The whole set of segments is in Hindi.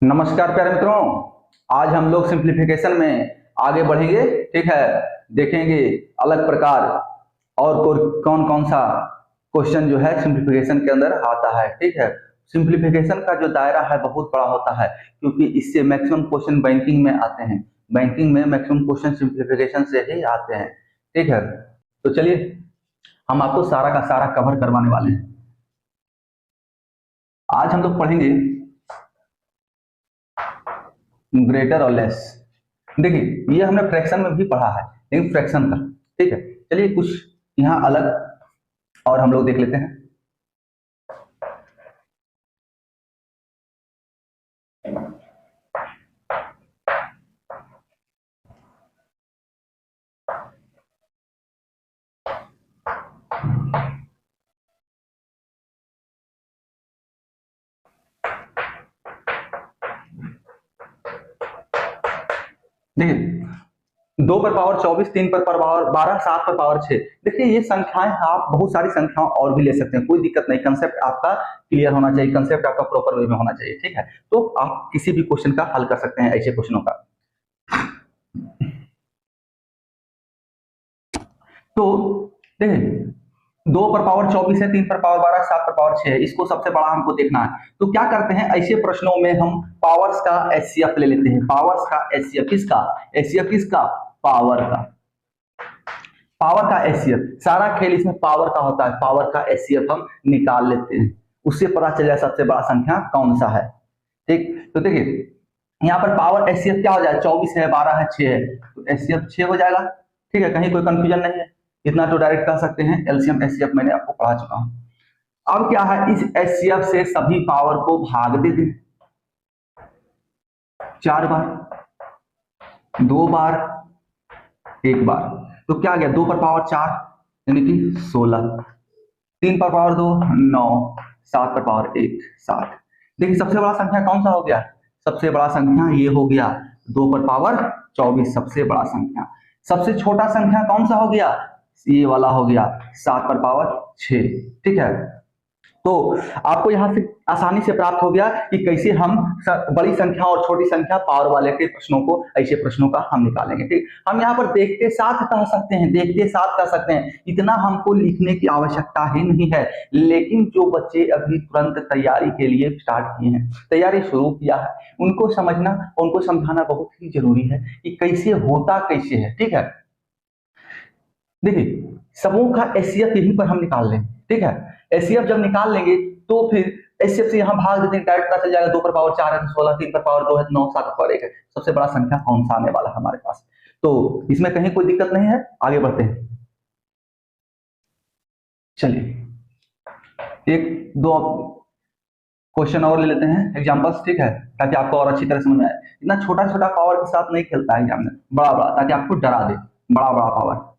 नमस्कार प्यारे मित्रों। आज हम लोग सिंप्लीफिकेशन में आगे बढ़ेंगे। ठीक है, देखेंगे अलग प्रकार और कौन कौन सा क्वेश्चन जो है सिंप्लीफिकेशन के अंदर आता है। ठीक है, सिंप्लीफिकेशन का जो दायरा है बहुत बड़ा होता है, क्योंकि इससे मैक्सिमम क्वेश्चन बैंकिंग में आते हैं। बैंकिंग में मैक्सिमम क्वेश्चन सिंप्लीफिकेशन से ही आते हैं। ठीक है, तो चलिए हम आपको सारा का सारा कवर करवाने वाले हैं। आज हम लोग पढ़ेंगे ग्रेटर और लेस। देखिए ये हमने फ्रैक्शन में भी पढ़ा है, लेकिन फ्रैक्शन का। ठीक है, चलिए कुछ यहाँ अलग और हम लोग देख लेते हैं। देखिए 2 पर पावर 24, 3 पर पावर 12, 7 पर पावर 6। देखिए ये संख्याएं आप बहुत सारी संख्याओं और भी ले सकते हैं, कोई दिक्कत नहीं। कंसेप्ट आपका क्लियर होना चाहिए, कंसेप्ट आपका प्रॉपर वे में होना चाहिए। ठीक है, तो आप किसी भी क्वेश्चन का हल कर सकते हैं, ऐसे क्वेश्चनों का। तो देखिए 2 पर पावर 24 है, 3 पर पावर 12, 7 पर पावर 6 है, इसको सबसे बड़ा हमको देखना है। तो क्या करते हैं, ऐसे प्रश्नों में हम पावर्स का एचसीएफ ले लेते हैं। पावर्स का एचसीएफ किसका? एचसीएफ किसका? पावर का। पावर का एचसीएफ, सारा खेल इसमें पावर का होता है। पावर का एचसीएफ हम निकाल लेते हैं, उससे पता चल जाए सबसे बड़ा संख्या कौन सा है। ठीक, तो देखिए यहाँ पर पावर एचसीएफ क्या हो जाए, 24 है, 12 है, 6 है, तो एचसीएफ 6 हो जाएगा। ठीक है, कहीं कोई कंफ्यूजन नहीं है, इतना तो डायरेक्ट कह सकते हैं। एलसीएम एचसीएफ मैंने आपको पढ़ा चुका हूं। अब क्या है, इस एचसीएफ से सभी पावर को भाग दे दें 4 बार, 2 बार, 1 बार। तो क्या गया, 2 पर पावर 4 यानी कि 16, 3 पर पावर 2 9, 7 पर पावर 1 7। देखिए सबसे बड़ा संख्या कौन सा हो गया? सबसे बड़ा संख्या ये हो गया 2 पर पावर 24, सबसे बड़ा संख्या। सबसे छोटा संख्या कौन सा हो गया? ये वाला हो गया 7 पर पावर 6। ठीक है, तो आपको यहां से आसानी से प्राप्त हो गया कि कैसे हम बड़ी संख्या और छोटी संख्या पावर वाले के प्रश्नों को, ऐसे प्रश्नों का हम निकालेंगे। ठीक, हम यहाँ पर देखते साथ कह सकते हैं, देखते साथ कह सकते हैं, इतना हमको लिखने की आवश्यकता ही नहीं है। लेकिन जो बच्चे अभी तुरंत तैयारी के लिए स्टार्ट किए हैं, तैयारी शुरू किया है, उनको समझना, उनको समझाना बहुत ही जरूरी है कि कैसे होता कैसे है। ठीक है, देखिए समूह का एचसीएफ यहीं पर हम निकाल लेंगे। ठीक है, एचसीएफ जब निकाल लेंगे तो फिर एचसीएफ से यहां भाग देते हैं, डायरेक्ट पता चल जाएगा 2 पर पावर 4 है तो 16, 3 पर पावर 2 है तो 9, 7 पर पावर 1 है। सबसे बड़ा संख्या कौन सा आने वाला है हमारे पास? तो इसमें कहीं कोई दिक्कत नहीं है, आगे बढ़ते हैं। चलिए एक दो क्वेश्चन और ले लेते हैं, एग्जांपल्स। ठीक है, ताकि आपको और अच्छी तरह समझ में आए। इतना छोटा छोटा पावर के साथ नहीं खेलता है एग्जाम में, बड़ा बड़ा, ताकि आपको डरा दे, बड़ा बड़ा पावर।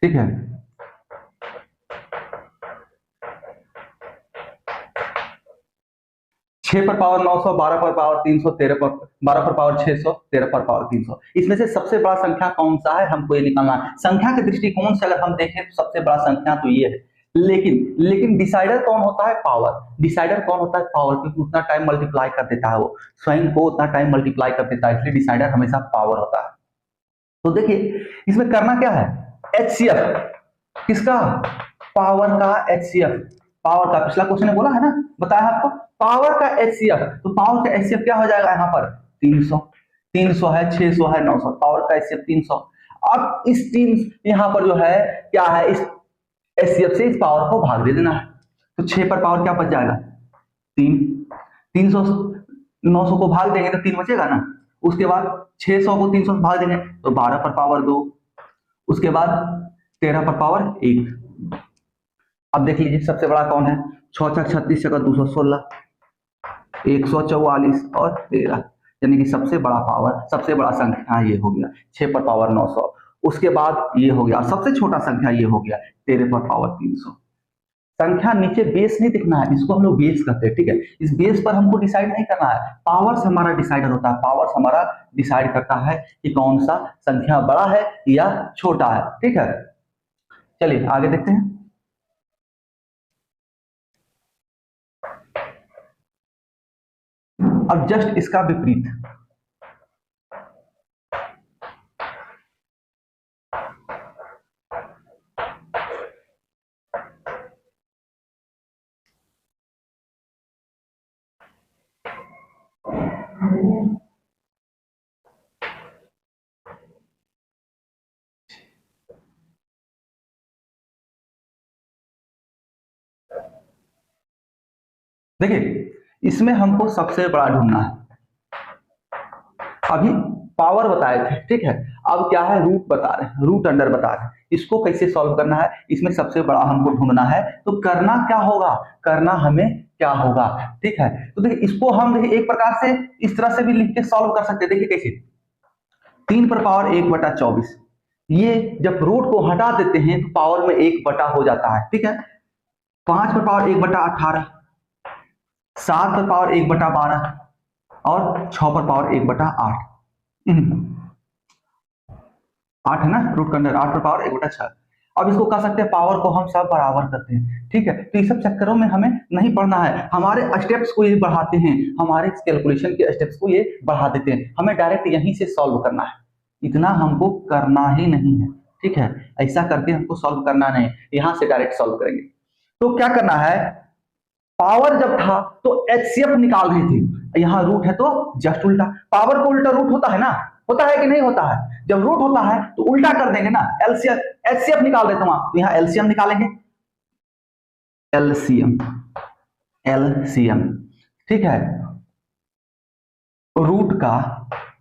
ठीक है, 6 पर पावर 900, 12 पर पावर 300, 12 पर पावर 600, 13 पर पावर 300। इसमें से सबसे बड़ा संख्या कौन सा है हमको ये निकालना है। संख्या के दृष्टिकोण से अगर हम देखें तो सबसे बड़ा संख्या तो ये है, लेकिन डिसाइडर कौन होता है? पावर। डिसाइडर कौन होता है? पावर, क्योंकि उतना टाइम मल्टीप्लाई कर देता है, वो स्वयं को उतना टाइम मल्टीप्लाई कर देता है, इसलिए डिसाइडर हमेशा पावर होता है। तो देखिए इसमें करना क्या है, एचसीएफ किसका? पावर का एचसीएफ। पावर का पिछला क्वेश्चन ने बोला है ना, बताया आपको, पावर का एचसीएफ। तो पावर का एचसीएफ क्या हो जाएगा यहाँ पर? 300, 300 है, 600 है, 900, पावर का एचसीएफ 300। अब इस 3 यहाँ पर जो है क्या है, इस एचसीएफ से इस पावर को भाग दे देना है। तो 6 पर पावर क्या बच जाएगा? 3। 300 900 को भाग देंगे तो 3 बचेगा ना। उसके बाद 600 को 300 से भाग देंगे तो 12 पर पावर 2, उसके बाद 13 पर पावर 1। अब देख लीजिए सबसे बड़ा कौन है? 6 6 36 जगह 216, 144 और 13, यानी कि सबसे बड़ा पावर, सबसे बड़ा संख्या ये हो गया 6 पर पावर 900। उसके बाद ये हो गया, सबसे छोटा संख्या ये हो गया 13 पर पावर 300। संख्या नीचे बेस नहीं दिखना है, इसको हम लोग बेस कहते हैं, ठीक है। इस बेस पर हमको डिसाइड नहीं करना है, पावर्स हमारा डिसाइडर होता है, पावर्स हमारा डिसाइड करता है कि कौन सा संख्या बड़ा है या छोटा है, ठीक है। चलिए आगे देखते हैं। अब जस्ट इसका विपरीत, देखिए इसमें हमको सबसे बड़ा ढूंढना है। अभी पावर बताए थे, ठीक है, अब क्या है, रूट बता रहे हैं, रूट अंडर बता रहे हैं, इसको कैसे सॉल्व करना है, इसमें सबसे बड़ा हमको ढूंढना है। तो करना क्या होगा, करना हमें क्या होगा, ठीक है। तो देखिए इसको हम देखिए एक प्रकार से इस तरह से भी लिख के सॉल्व कर सकते हैं। देखिए कैसे, 3 पर पावर 1/24, ये जब रूट को हटा देते हैं तो पावर में 1 हो जाता है, ठीक है। 5 पर पावर 1/18, 7 पर पावर 1/12 और 6 पर पावर 1/8। 8 है ना रूट के अंदर, 8 पर पावर 1/6। अब इसको कह सकते हैं पावर को हम सब बराबर करते हैं, ठीक है। तो ये सब चक्करों में हमें नहीं पढ़ना है, हमारे स्टेप्स को ये बढ़ाते हैं, हमारे कैलकुलेशन के स्टेप्स को ये बढ़ा देते हैं, हमें डायरेक्ट यहीं से सॉल्व करना है, इतना हमको करना ही नहीं है, ठीक है। ऐसा करके हमको सॉल्व करना नहीं, यहां से डायरेक्ट सॉल्व करेंगे। तो क्या करना है, पावर जब था तो एचसीएफ निकाल रही थी, यहाँ रूट है तो जस्ट उल्टा, पावर को उल्टा रूट होता है ना, होता है कि नहीं होता है, जब रूट होता है तो उल्टा कर देंगे ना, एलसीएम एचसीएफ निकाल देते वहां, तो यहाँ एलसीएम निकालेंगे, एलसीएम एलसीएम, ठीक है, रूट का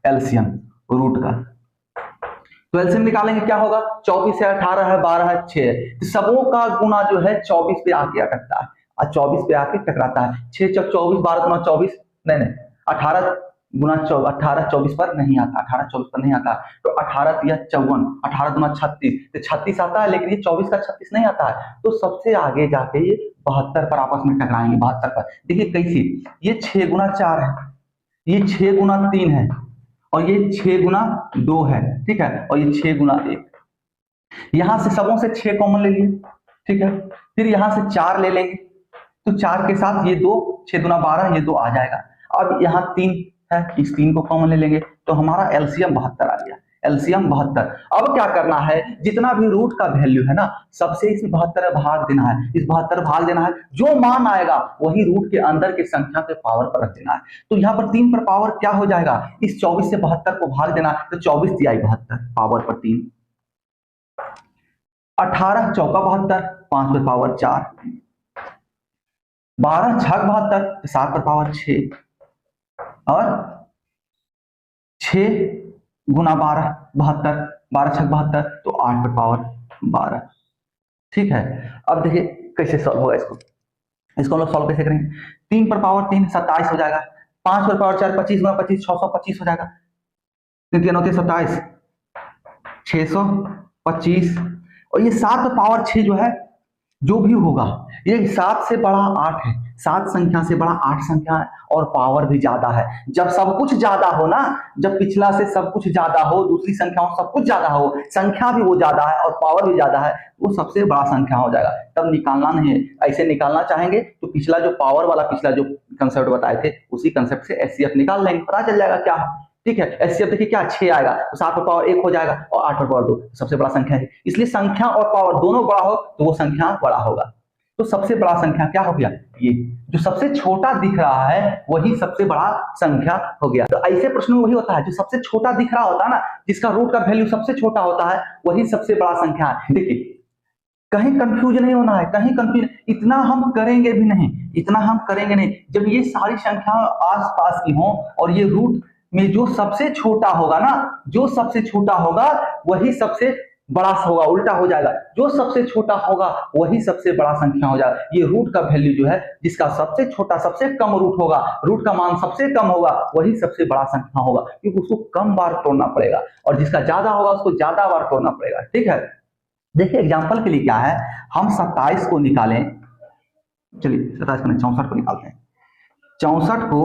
एलसीएम, रूट का तो एलसीएम निकालेंगे, क्या होगा, 24 है, 18 है, 12 है, 6 है, सबों का गुना जो है 24 पे आके अटकता है, 24 पे आके टकराता है, 6 चौक 24, 12 गुना 24, नहीं 18 गुना 18 24 पर नहीं आता, 18 24 पर नहीं आता, तो 18 या 54, 18 गुना 36, तो 36 आता है, लेकिन ये 24 का 36 नहीं आता है, तो सबसे आगे जाके ये 72 पर आपस में टकराएंगे, 72 पर। देखिए कैसे, ये 6 गुना 4 है, ये 6 गुना 3 है, और ये 6 गुना 2 है, ठीक है, और ये 6 गुना 1, यहां से सबों से 6 कॉमन ले लिए, ठीक है, फिर यहां से 4 ले लेंगे, तो 4 के साथ ये 2, 6 गुना 12, ये 2 आ जाएगा। अब यहाँ 3 है, इस 3 को कॉमन ले लेंगे, तो हमारा एलसीएम 72 आ गया, एलसीएम 72। अब क्या करना है, जितना भी रूट का वैल्यू है ना, सबसे इस 72 भाग देना है, इस 72 भाग देना है, जो मान आएगा वही रूट के अंदर के संख्या के पावर पर रख देना है। तो यहाँ पर 3 पर पावर क्या हो जाएगा, इस 24 से 72 को भाग देना, तो 24 दिया 72 पावर पर 3, 18 चौका 72, 5 पर पावर 4, 12 छक 72, 7 पर पावर 6, और 6 गुना 12 72, 12 छक 72, तो 8 पर पावर 12, ठीक है। अब देखिए कैसे सॉल्व होगा इसको, हम लोग सॉल्व कैसे करेंगे, 3 पर पावर 3 27 हो जाएगा, 5 पर पावर 4 25 गुना 25 625 हो जाएगा, 3 3 27 625, और ये 7 पर पावर 6 जो है, जो भी होगा, ये 7 से बड़ा 8 है, 7 संख्या से बड़ा 8 संख्या है, और पावर भी ज्यादा है। जब सब कुछ ज्यादा हो ना, जब पिछला से सब कुछ ज्यादा हो, दूसरी संख्याओं सब कुछ ज्यादा हो, संख्या भी वो ज्यादा है और पावर भी ज्यादा है, वो सबसे बड़ा संख्या हो जाएगा। तब निकालना नहीं है, ऐसे निकालना चाहेंगे तो पिछला जो पावर वाला, पिछला जो कंसेप्ट बताए थे, उसी कंसेप्ट से एचसीएफ निकाल लेंगे, पता चल जाएगा क्या है, ठीक है। एचसीएफ देखिए क्या 6 आएगा, तो 7 पर पावर 1 हो जाएगा, और 8 पर पावर 2 सबसे बड़ा संख्या है, इसलिए संख्या और पावर दोनों बड़ा हो तो वो संख्या बड़ा होगा। तो सबसे बड़ा संख्या क्या हो गया, ये जो सबसे छोटा दिख रहा है वही सबसे बड़ा संख्या हो गया। तो ऐसे प्रश्न में वही होता है, जो सबसे छोटा दिख रहा होता है ना, जिसका रूट का वैल्यू सबसे छोटा होता है, वही सबसे बड़ा संख्या है। देखिए कहीं कंफ्यूज नहीं होना है, कहीं कंफ्यूज, इतना हम करेंगे भी नहीं, इतना हम करेंगे नहीं। जब ये सारी संख्या आसपास की हो और ये रूट में जो सबसे छोटा होगा ना, जो सबसे छोटा होगा वही सबसे बड़ा होगा, उल्टा हो जाएगा। जो सबसे छोटा होगा वही सबसे बड़ा संख्या हो जाएगा। ये रूट का वैल्यू जो है, जिसका सबसे छोटा सबसे कम रूट होगा, रूट का मान सबसे कम होगा, वही सबसे बड़ा संख्या होगा, क्योंकि उसको कम बार तोड़ना पड़ेगा, और जिसका ज्यादा होगा उसको ज्यादा बार तोड़ना पड़ेगा। ठीक है, देखिए एग्जाम्पल के लिए क्या है, हम 27 को निकालें, चलिए 27 को 64 को निकालते हैं। 64 को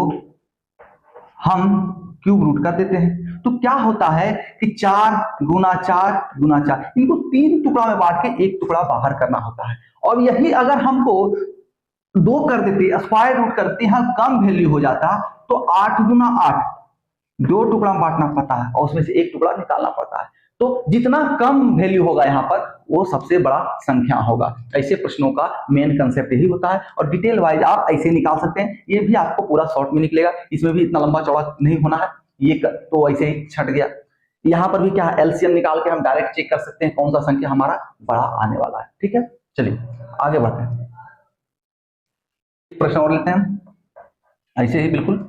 हम क्यूब रूट कर देते हैं, तो क्या होता है कि 4 गुना 4 गुना 4, इनको 3 टुकड़ा में बांट के एक टुकड़ा बाहर करना होता है। और यही अगर हमको 2 कर देते, स्क्वायर रूट करते हैं, कम वैल्यू हो जाता, तो 8 गुना 8, 2 टुकड़ा में बांटना पड़ता है और उसमें से एक टुकड़ा निकालना पड़ता है। तो जितना कम वैल्यू होगा यहाँ पर वो सबसे बड़ा संख्या होगा। ऐसे प्रश्नों का मेन कंसेप्ट यही होता है, और डिटेल वाइज आप ऐसे निकाल सकते हैं। ये भी आपको पूरा शॉर्ट में निकलेगा, इसमें भी इतना लंबा चौड़ा नहीं होना है। ये तो ऐसे ही छट गया। यहाँ पर भी क्या है, एलसीएम निकाल के हम डायरेक्ट चेक कर सकते हैं कौन सा संख्या हमारा बड़ा आने वाला है। ठीक है, चलिए आगे बढ़ते हैं, प्रश्न और लेते हैं ऐसे ही बिल्कुल।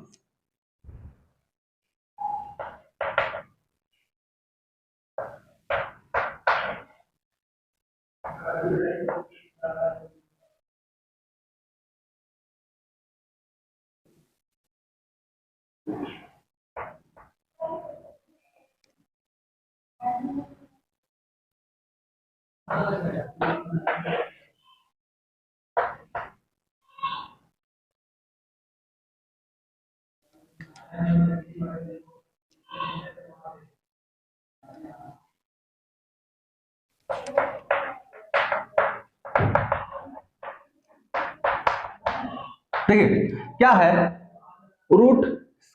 देखिए क्या है, रूट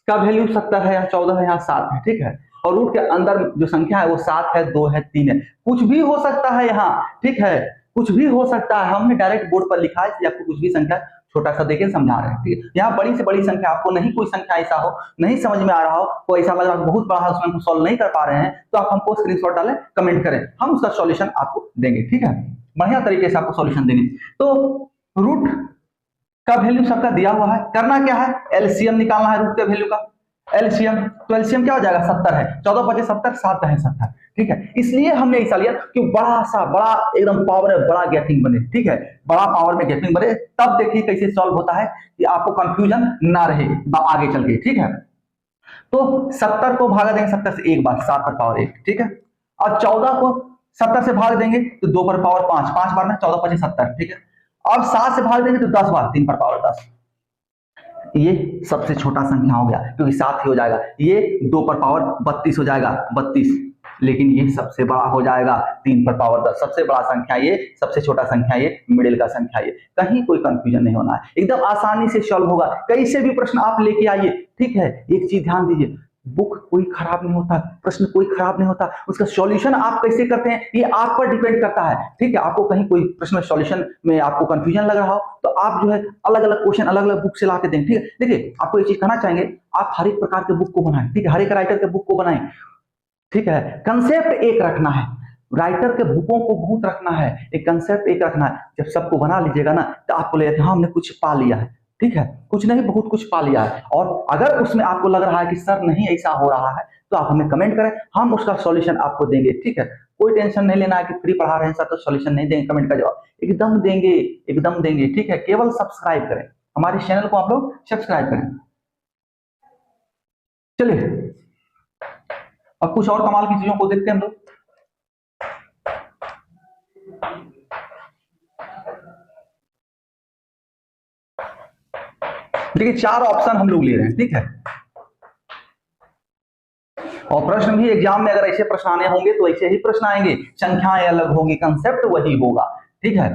का वैल्यू 70 है, यहाँ 14 है, यहाँ 7 है। ठीक है, और रूट के अंदर जो संख्या है वो 7 है, 2 है, 3 है, कुछ भी हो सकता है यहाँ। ठीक है, कुछ भी हो सकता है, हमने डायरेक्ट बोर्ड पर लिखा है कि आपको कुछ भी संख्या छोटा सा देके समझा रहे हैं। ठीक है, यहाँ बड़ी से बड़ी संख्या, आपको नहीं कोई संख्या ऐसा हो नहीं समझ में आ रहा हो, तो ऐसा लग रहा है बहुत बड़ा है, उसमें हम सॉल्व नहीं कर पा रहे हैं, तो आप हमको स्क्रीनशॉट डालें, कमेंट करें, हम उसका सॉल्यूशन आपको देंगे। ठीक है, बढ़िया तरीके से आपको सॉल्यूशन देंगे। तो रूट का वैल्यू सबका दिया हुआ है, करना क्या है, एलसीएम निकालना है रूट के वैल्यू का। एलसीएम, तो एलसीएम क्या हो जाएगा, 70 है, 14 × 5 = 70, 7 है 70। ठीक है, इसलिए हमने ऐसा लिया कि बड़ा एकदम पावर में बड़ा गैपिंग बने। ठीक है, बड़ा पावर में गैपिंग बने, तब देखिए कैसे सॉल्व होता है कि आपको कंफ्यूजन ना रहे आगे चल के। ठीक है, तो 70 को भागा देंगे 70 से एक बार, 7 पर पावर 1। ठीक है, और 14 को 70 से भाग देंगे तो 2 पर पावर 5, 5 बार में 14 × 5 = 70। ठीक है, अब 7 से भाग देंगे तो 10 बार, 3 पर पावर 10। ये सबसे छोटा संख्या हो गया क्योंकि 7 ही हो जाएगा। ये 2 पर पावर 32 हो जाएगा, 32, लेकिन ये सबसे बड़ा हो जाएगा 3 पर पावर 10। सबसे बड़ा संख्या ये, सबसे छोटा संख्या ये, मिडिल का संख्या ये। कहीं कोई कंफ्यूजन नहीं होना है, एकदम आसानी से सॉल्व होगा। कैसे भी प्रश्न आप लेके आइए। ठीक है, एक चीज ध्यान दीजिए, बुक कोई खराब नहीं होता, प्रश्न कोई खराब नहीं होता, उसका सॉल्यूशन आप कैसे करते हैं ये आप पर डिपेंड करता है। ठीक है, आपको कहीं कोई प्रश्न सॉल्यूशन में आपको कंफ्यूजन लग रहा हो तो आप जो है अलग अलग क्वेश्चन अलग अलग बुक से ला के दें। ठीक है, देखिए आपको एक चीज कहना चाहेंगे, आप हर एक प्रकार के बुक को बनाएं। ठीक है, हर एक राइटर के बुक को बनाएं। ठीक है, कंसेप्ट एक रखना है, राइटर के बुकों को बहुत रखना है, एक कंसेप्ट एक रखना है। जब सबको बना लीजिएगा ना तो आपको लगेगा हाँ हमने कुछ पा लिया है। ठीक है, कुछ नहीं बहुत कुछ पा लिया है। और अगर उसमें आपको लग रहा है कि सर नहीं ऐसा हो रहा है तो आप हमें कमेंट करें, हम उसका सॉल्यूशन आपको देंगे। ठीक है, कोई टेंशन नहीं लेना है कि फ्री पढ़ा रहे हैं सर तो सॉल्यूशन नहीं देंगे, कमेंट का जवाब एकदम देंगे, एकदम देंगे। ठीक है, केवल सब्सक्राइब करें, हमारे चैनल को आप लोग सब्सक्राइब करें। चलिए अब कुछ और कमाल की चीजों को देखते हैं हम लोग। देखिए 4 ऑप्शन हम लोग ले रहे हैं। ठीक है, और प्रश्न भी एग्जाम में अगर ऐसे प्रश्न आने होंगे तो ऐसे ही प्रश्न आएंगे, संख्याएं अलग होंगी, कंसेप्ट वही होगा। ठीक है,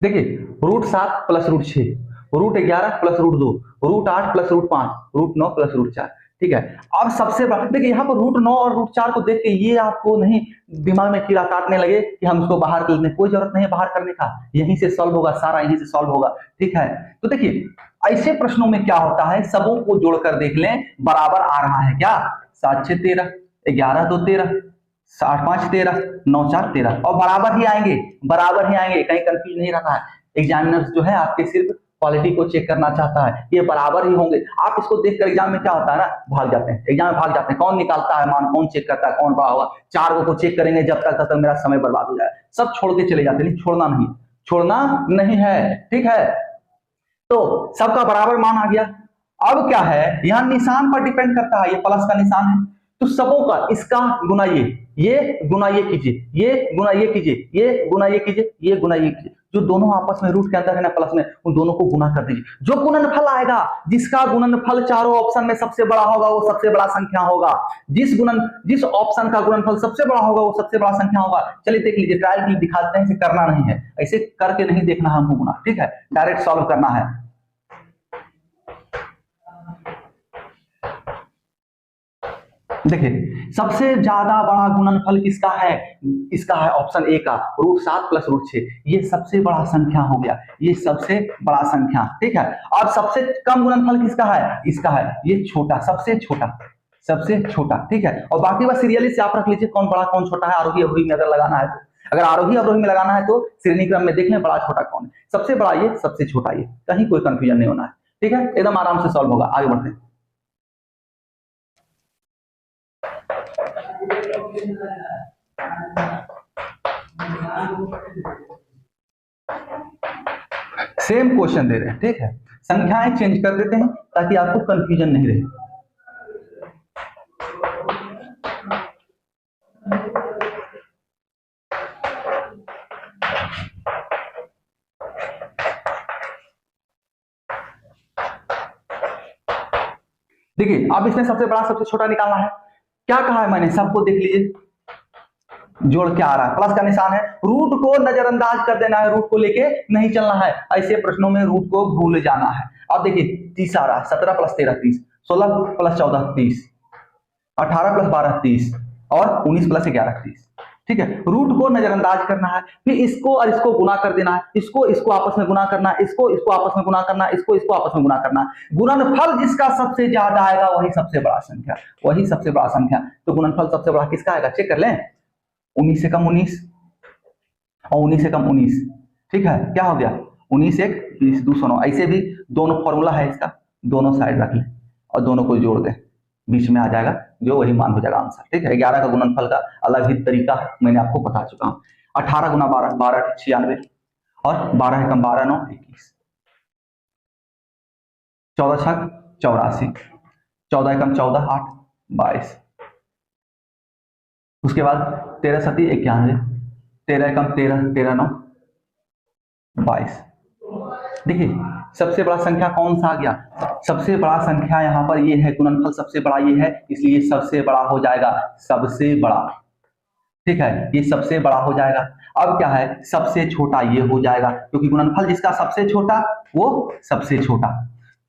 देखिए √7 + √6, √11 + √2, √8 + √5, √9 + √4। ठीक है, अब सबसे बड़ा देखिए यहाँ पर √9 और √4 को देख के ये आपको नहीं दिमाग में कीड़ा काटने लगे कि हम इसको बाहर कर लें, कोई जरूरत नहीं है बाहर करने का, यहीं से सॉल्व होगा, सारा यहीं से सॉल्व होगा। ठीक है, तो देखिए ऐसे प्रश्नों में क्या होता है, सबों को जोड़कर देख लें, बराबर आ रहा है क्या, 7 6 13, 11 2 13, 8 5 13, 9 4 13, और बराबर ही आएंगे, बराबर ही आएंगे, कहीं कंफ्यूज नहीं रहना है। एग्जामिनर्स जो है आपके सिर्फ क्वालिटी को चेक करना चाहता है, ये बराबर ही होंगे। आप इसको देखकर एग्जाम में क्या होता है ना, भाग जाते हैं, एग्जाम में भाग जाते हैं, कौन निकालता है मान, कौन चेक करता है, कौन बड़ा होगा, 4 को चेक करेंगे जब तक मेरा समय बर्बाद हो जाए, सब छोड़ के चले जाते हैं। छोड़ना नहीं, छोड़ना नहीं है, ठीक है। तो सबका बराबर मान आ गया। अब क्या है, यहाँ निशान पर डिपेंड करता है, ये प्लस का निशान है, तो सबों का इसका गुना ये गुना ये कीजिए, ये गुना ये कीजिए, ये गुना ये कीजिए, ये गुना ये कीजिए, जो दोनों आपस में रूट के अंदर है ना प्लस में, उन दोनों को गुना कर दीजिए। जो गुणनफल आएगा, जिसका गुणनफल चारों ऑप्शन में सबसे बड़ा होगा, वो सबसे बड़ा संख्या होगा। जिस ऑप्शन का गुणनफल सबसे बड़ा होगा, वो सबसे बड़ा संख्या होगा। चलिए देख लीजिए, ट्रायल के लिए दिखाते हैं, इसे करना नहीं है, ऐसे करके नहीं देखना हमको गुना, ठीक है, डायरेक्ट सॉल्व करना है। देखिए सबसे ज्यादा बड़ा गुणनफल किसका है, इसका है ऑप्शन ए का, √7 + √6, ये सबसे बड़ा संख्या हो गया, ये सबसे बड़ा संख्या, ठीक है। और सबसे कम गुणनफल किसका है, इसका है, ये छोटा, सबसे छोटा, ठीक है। और बाकी बस सीरियली से आप रख लीजिए कौन बड़ा कौन छोटा है, आरोही अवरोही में अगर लगाना है तो, अगर आरोही अवरोही में लगाना है तो श्रेणी क्रम में देख लें बड़ा छोटा कौन है, सबसे बड़ा ये, सबसे छोटा ये, कहीं कोई कंफ्यूजन नहीं होना है, ठीक है, एकदम आराम से सॉल्व होगा। आगे बढ़ते हैं। सेम क्वेश्चन दे रहे हैं, ठीक है, संख्याएं चेंज कर देते हैं ताकि आपको कंफ्यूजन नहीं रहे। देखिए अब इसमें सबसे बड़ा सबसे छोटा निकालना है। क्या कहा है मैंने, सबको देख लीजिए, जोड़ क्या आ रहा है, प्लस का निशान है, रूट को नजरअंदाज कर देना है, रूट को लेके नहीं चलना है, ऐसे प्रश्नों में रूट को भूल जाना है। अब देखिए 30 आ रहा है, 17 + 13 30, 16 + 14 30, 18 + 12 30 और 19 + 11 30, ठीक है। रूट को नजरअंदाज करना है, फिर इसको और इसको गुना कर देना है, इसको आपस में गुना करना है, इसको आपस में गुना करना है, इसको आपस में गुना करना है। गुणनफल जिसका सबसे ज्यादा आएगा वही सबसे बड़ा संख्या, वही सबसे बड़ा संख्या। तो गुणनफल सबसे बड़ा किसका आएगा, चेक कर लें, 19 से कम 19 और 19 से कम 19, ठीक है, क्या हो गया, 19 1 20 209। ऐसे भी दोनों फॉर्मूला है इसका, दोनों साइड रख लें और दोनों को जोड़ दें, बीच में आ जाएगा जो वही मान हो जाएगा आंसर, ठीक है। 11 का गुणनफल का अलग ही तरीका मैंने आपको बता चुका हूं। 18 × 12 12 96 और 12 × 12 9 21, 14 6 84, 14 × 14 8 22, उसके बाद 13 7 91, 13 × 13 13 9 22। देखिए सबसे बड़ा संख्या कौन सा आ गया, सबसे बड़ा संख्या यहाँ पर ये है, गुणनफल सबसे बड़ा ये है, इसलिए सबसे बड़ा हो जाएगा, सबसे बड़ा, ठीक है, ये सबसे बड़ा हो जाएगा। अब क्या है, सबसे छोटा ये हो जाएगा, क्योंकि गुणनफल जिसका सबसे छोटा वो सबसे छोटा,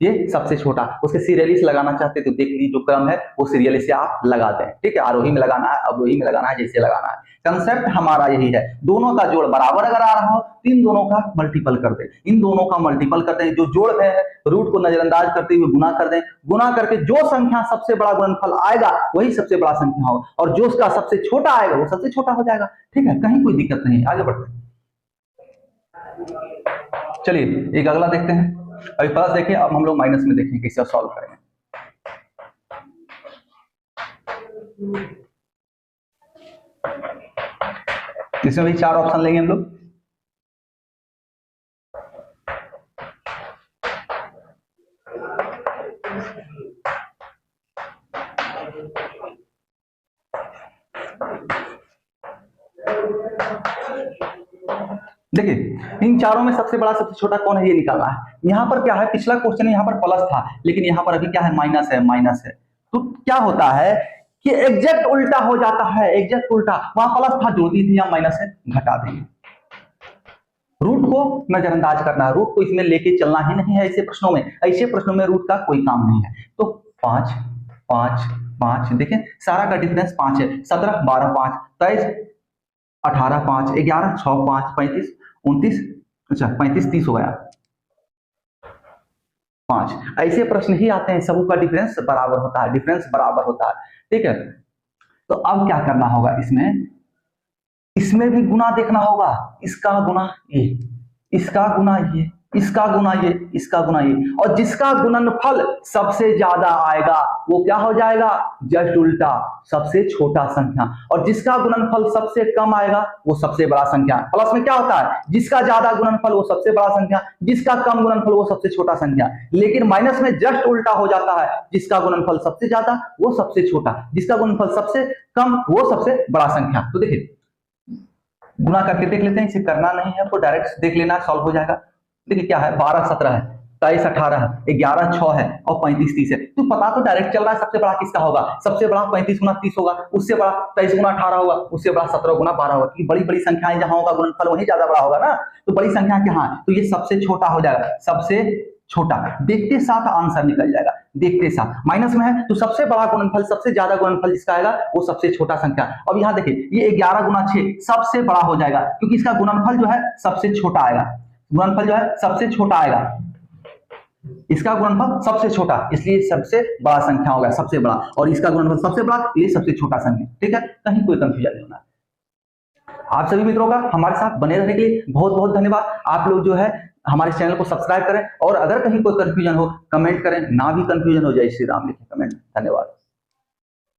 ये सबसे छोटा। उसके सीरियली से लगाना चाहते तो देख लीजिए, जो क्रम है वो सीरियली से आप लगा दें, ठीक है, आरोही में लगाना है, अवरोही में लगाना है, जैसे लगाना है। कंसेप्ट हमारा यही है, दोनों का जोड़ बराबर अगर आ रहा हो तो इन दोनों का मल्टीपल कर दें, इन दोनों का मल्टीपल कर दें, जो जोड़ में है रूट को नजरअंदाज करते हुए गुना कर दें, गुना करके जो संख्या सबसे बड़ा गुणनफल आएगा वही सबसे बड़ा संख्या होगा, और जो उसका सबसे छोटा आएगा वो सबसे छोटा हो जाएगा, ठीक है, कहीं कोई दिक्कत नहीं। आगे बढ़ते हैं, चलिए एक अगला देखते हैं। अभी प्लस देखिए, अब हम लोग माइनस में देखेंगे कैसे सॉल्व करेंगे। इसमें भी 4 ऑप्शन लेंगे हम लोग। देखिए इन चारों में सबसे बड़ा सबसे छोटा कौन है ये निकालना है। यहाँ पर क्या है, पिछला क्वेश्चन यहाँ पर प्लस था, लेकिन यहाँ पर अभी क्या है, माइनस है, माइनस है। तो क्या होता है कि एग्जैक्ट उल्टा हो जाता है, एग्जैक्ट उल्टा, वहां प्लस था जोड़ दी थी, यहाँ माइनस है घटा देंगे। रूट को नजरअंदाज करना है, रूट को इसमें लेके चलना ही नहीं है ऐसे प्रश्नों में, ऐसे प्रश्नों में रूट का कोई काम नहीं है। तो 5 5 5, देखें सारा का डिफरेंस 5 है, 17 12 5 23 18 5 11 6 5 35 29, अच्छा 35 30 हो गया 5। ऐसे प्रश्न ही आते हैं, सबका डिफरेंस बराबर होता है, डिफरेंस बराबर होता है, ठीक है। तो अब क्या करना होगा, इसमें भी गुना देखना होगा, इसका गुना ये, इसका गुना ये, इसका गुना ये, इसका गुना ये, और जिसका गुणनफल सबसे ज्यादा आएगा वो क्या हो जाएगा, जस्ट उल्टा, सबसे छोटा संख्या। और जिसका गुणनफल सबसे कम आएगा वो सबसे बड़ा संख्या। प्लस में क्या होता है, जिसका ज्यादा गुणनफल वो सबसे बड़ा संख्या, जिसका कम गुणनफल वो सबसे छोटा संख्या। लेकिन माइनस में जस्ट उल्टा हो जाता है, जिसका गुणनफल सबसे ज्यादा वो सबसे छोटा, जिसका गुणनफल सबसे कम वो सबसे बड़ा संख्या। तो देखिए गुना करके देख लेते हैं, इसे करना नहीं है, आपको डायरेक्ट देख लेना, सॉल्व हो जाएगा। देखिए क्या है, 12 17 है, 23 18 है, 11 6 है और 35 30 है। तो पता तो डायरेक्ट चल रहा है सबसे बड़ा किसका होगा, सबसे बड़ा 35 गुना 30 होगा, उससे बड़ा 23 गुना 18 होगा, उससे बड़ा 17 गुना 12 होगा। क्योंकि बड़ी बड़ी संख्याएं जहां होगा गुणनफल वही ज्यादा बड़ा होगा ना, तो बड़ी संख्या कहां है, तो ये सबसे छोटा हो जाएगा, सबसे छोटा। देखते साथ आंसर निकल जाएगा, देखते साथ। माइनस में है तो सबसे बड़ा गुणनफल, सबसे ज्यादा गुणनफल जिसका आएगा वो सबसे छोटा संख्या। अब यहाँ देखिए ये 11 गुना 6 सबसे बड़ा हो जाएगा, क्योंकि इसका गुणनफल जो है सबसे छोटा आएगा, गुणनफल जो है सबसे छोटा आएगा, इसका गुणनफल सबसे छोटा, इसलिए सबसे बड़ा संख्या होगा, सबसे बड़ा, और इसका गुणनफल सबसे बड़ा, ये सबसे छोटा संख्या। ठीक है, कहीं कोई कंफ्यूजन नहीं होना। आप सभी मित्रों का हमारे साथ बने रहने के लिए बहुत बहुत धन्यवाद। आप लोग जो है हमारे चैनल को सब्सक्राइब करें, और अगर कहीं कोई कंफ्यूजन हो कमेंट करें, ना भी कंफ्यूजन हो जाए श्री राम लिखें कमेंट। धन्यवाद।